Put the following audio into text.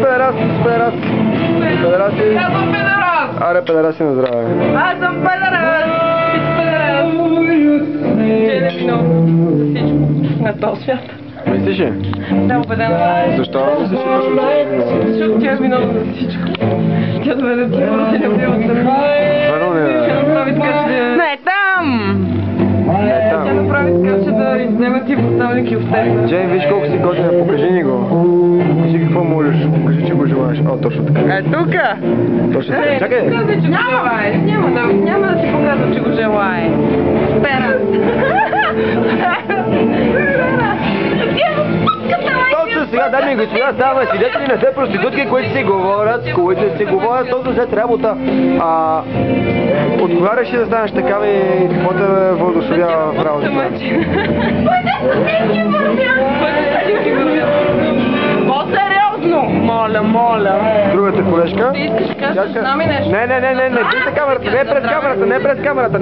педераси. Педераси. Аз съм педерас! Аре, педераси на здраве. Аз съм педерас! Ти си педерас! Че не виновна за всичко на този свят. Мислиш ли? Да, убедена. Защо мислиш, че точно тя е виновна? Защото тя е виновна за всичко. Тя доведе до това да се не бива Верно ли е? Тя направи така, че да... Не, там! Тя направи така, че да изнема ти поставник и остави. Джейн, виж колко си готина, покажи ни го. Покажи какво можеш, покажи, че го желаеш. О, точно така. Е, тука! Точно така. Чакай! Казай, че го желае. Няма да ти показва, че го желае. Пера. Точно сега, дами и господа, ставаме свидетели на две проститутки, които си говорят точно след работа. От кога реши да станеш такава и какво те въодушевява в работата? По-сериозно! Моля. Другата колежка? Ти искаш да кажеш с нами нещо? Не, вижте камерата, не пред камерата, не пред камерата.